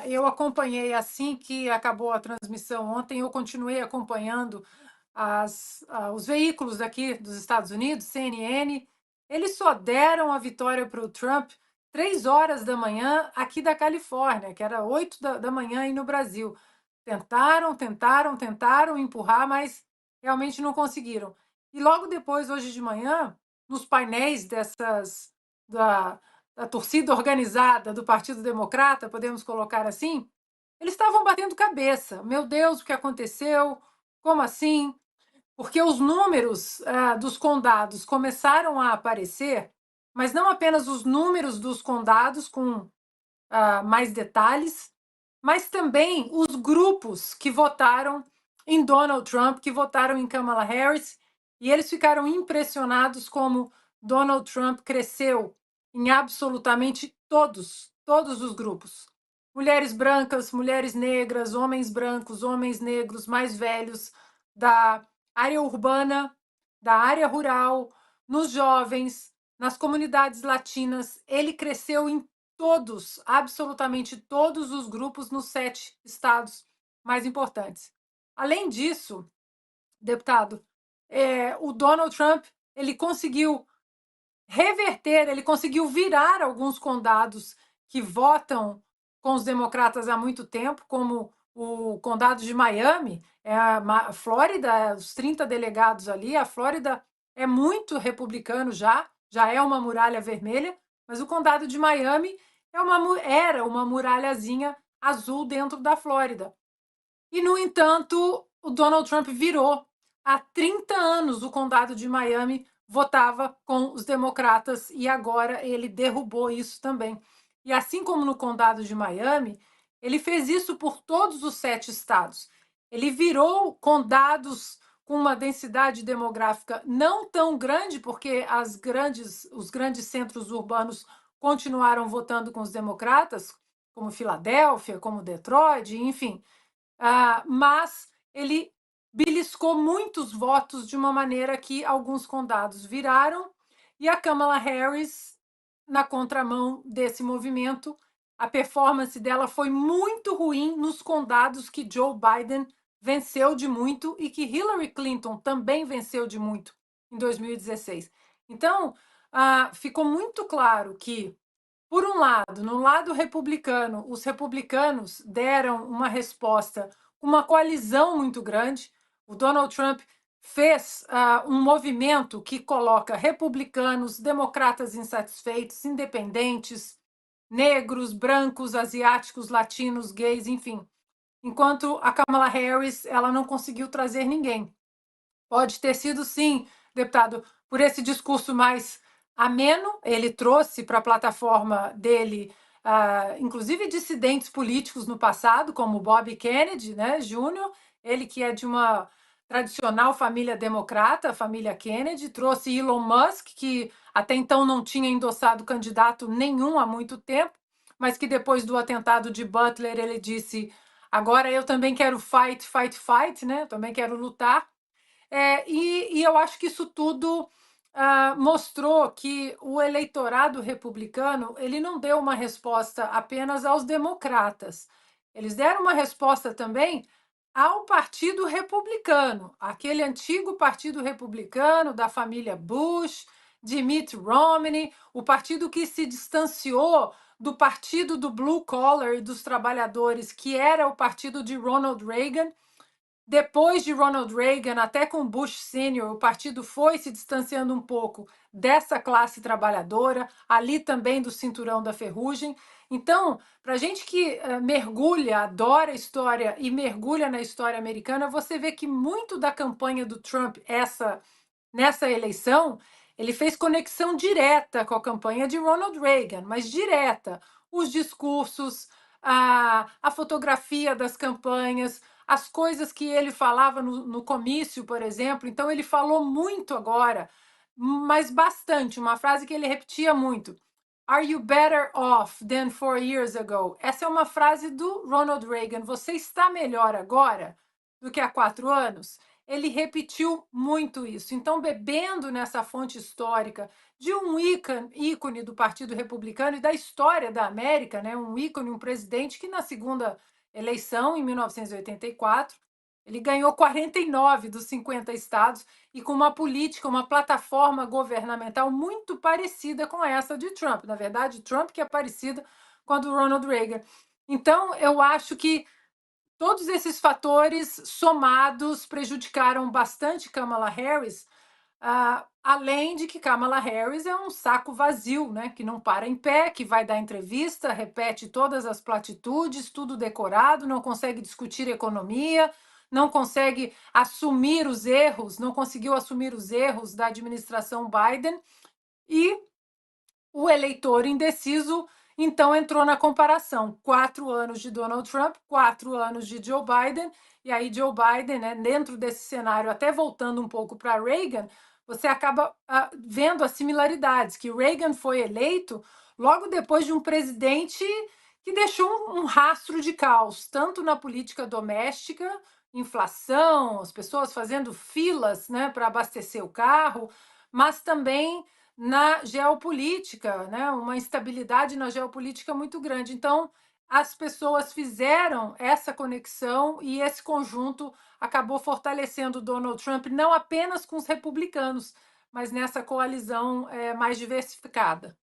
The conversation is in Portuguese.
Eu acompanhei assim que acabou a transmissão ontem, eu continuei acompanhando os veículos aqui dos Estados Unidos, CNN. Eles só deram a vitória para o Trump 3 horas da manhã aqui da Califórnia, que era 8 da manhã aí no Brasil. Tentaram empurrar, mas realmente não conseguiram. E logo depois, hoje de manhã, nos painéis da, da torcida organizada do Partido Democrata, podemos colocar assim, eles estavam batendo cabeça. Meu Deus, o que aconteceu? Como assim? Porque os números dos condados começaram a aparecer, mas não apenas os números dos condados com mais detalhes, mas também os grupos que votaram em Donald Trump, que votaram em Kamala Harris, e eles ficaram impressionados como Donald Trump cresceu em absolutamente todos os grupos. Mulheres brancas, mulheres negras, homens brancos, homens negros, mais velhos, da área urbana, da área rural, nos jovens, nas comunidades latinas. Ele cresceu em todos, absolutamente todos os grupos nos 7 estados mais importantes. Além disso, deputado, o Donald Trump ele conseguiu reverter, ele conseguiu virar alguns condados que votam com os democratas há muito tempo, como o condado de Miami, a Flórida, os 30 delegados ali, a Flórida é muito republicano já é uma muralha vermelha, mas o condado de Miami era uma muralhazinha azul dentro da Flórida. E, no entanto, o Donald Trump virou. Há 30 anos, o condado de Miami votava com os democratas e agora ele derrubou isso também. E assim como no condado de Miami, ele fez isso por todos os 7 estados. Ele virou condados com uma densidade demográfica não tão grande, porque os grandes centros urbanos continuaram votando com os democratas, como Filadélfia, como Detroit, enfim. Mas ele beliscou muitos votos de uma maneira que alguns condados viraram, e a Kamala Harris, na contramão desse movimento, a performance dela foi muito ruim nos condados que Joe Biden venceu de muito e que Hillary Clinton também venceu de muito em 2016. Então, ficou muito claro que, por um lado, no lado republicano, os republicanos deram uma resposta com uma coalizão muito grande. O Donald Trump fez um movimento que coloca republicanos, democratas insatisfeitos, independentes, negros, brancos, asiáticos, latinos, gays, enfim. Enquanto a Kamala Harris, ela não conseguiu trazer ninguém. Pode ter sido, sim, deputado, por esse discurso mais ameno. Ele trouxe para a plataforma dele, inclusive dissidentes políticos no passado, como Bob Kennedy, né, Júnior, ele que é de uma tradicional família democrata, a família Kennedy, trouxe Elon Musk, que até então não tinha endossado candidato nenhum há muito tempo, mas que depois do atentado de Butler ele disse: agora eu também quero fight, né? Eu também quero lutar. E eu acho que isso tudo mostrou que o eleitorado republicano ele não deu uma resposta apenas aos democratas. Eles deram uma resposta também ao Partido Republicano, aquele antigo Partido Republicano da família Bush, de Mitt Romney, o partido que se distanciou do partido do blue collar e dos trabalhadores, que era o partido de Ronald Reagan. Depois de Ronald Reagan, até com Bush Senior, o partido foi se distanciando um pouco dessa classe trabalhadora, ali também do cinturão da ferrugem. Então, para a gente que mergulha, adora a história e mergulha na história americana, você vê que muito da campanha do Trump nessa eleição, ele fez conexão direta com a campanha de Ronald Reagan, mas direta. Os discursos, a fotografia das campanhas, as coisas que ele falava no comício, por exemplo. Então, ele falou muito agora, mas bastante, uma frase que ele repetia muito. Are you better off than 4 years ago? Essa é uma frase do Ronald Reagan. Você está melhor agora do que há 4 anos? ele repetiu muito isso. Então, bebendo nessa fonte histórica de um ícone do Partido Republicano e da história da América, né, um ícone, um presidente que na segunda eleição, em 1984, ele ganhou 49 dos 50 estados e com uma política, uma plataforma governamental muito parecida com essa de Trump. Na verdade, Trump que é parecida com a do Ronald Reagan. Então, eu acho que todos esses fatores somados prejudicaram bastante Kamala Harris, além de que Kamala Harris é um saco vazio, né, que não para em pé, que vai dar entrevista, repete todas as platitudes, tudo decorado, não consegue discutir economia, não consegue assumir os erros, não conseguiu assumir os erros da administração Biden, e o eleitor indeciso, então, entrou na comparação. 4 anos de Donald Trump, 4 anos de Joe Biden, e aí Joe Biden, né, dentro desse cenário, até voltando um pouco para Reagan, você acaba vendo as similaridades, que Reagan foi eleito logo depois de um presidente que deixou um rastro de caos, tanto na política doméstica, inflação, as pessoas fazendo filas, né, para abastecer o carro, mas também na geopolítica, né? Uma instabilidade na geopolítica muito grande. Então, as pessoas fizeram essa conexão e esse conjunto acabou fortalecendo Donald Trump, não apenas com os republicanos, mas nessa coalizão mais diversificada.